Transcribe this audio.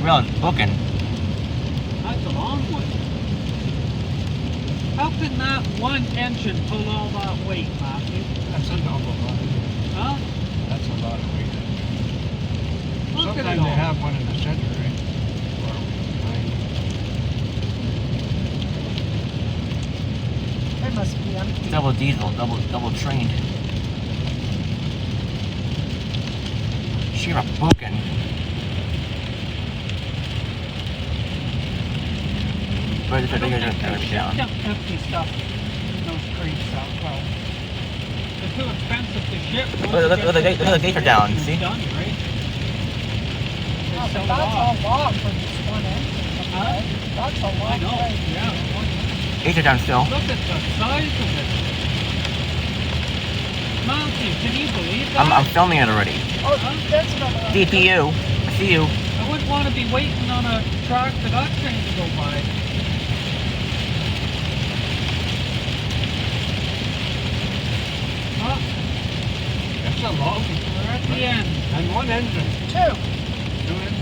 didn't realize booking. That's a long one. How can that one engine pull all that weight, Matthew? That's a double lot. Huh? That's a lot of weight. Look at it Sometimes all. they have one in the center, right? Or behind. It must be empty. Double diesel, double trained. Sheer booking. Where's the bigger down? Empty stuff in those crates out well. They're too expensive to ship. Look at the gates are down, see? Done, right? Oh, They but sell it that's off. all long for this one engine. Huh? That's a I long know, way. yeah. Gates are down still. Look at the size of it. Matthew, can you believe that? I'm filming it already. Oh, that's another one. DPU. I see you. I wouldn't want to be waiting on a track for that train to go by. Huh? That's a long. We're at the end. And one engine. Two. Two engines.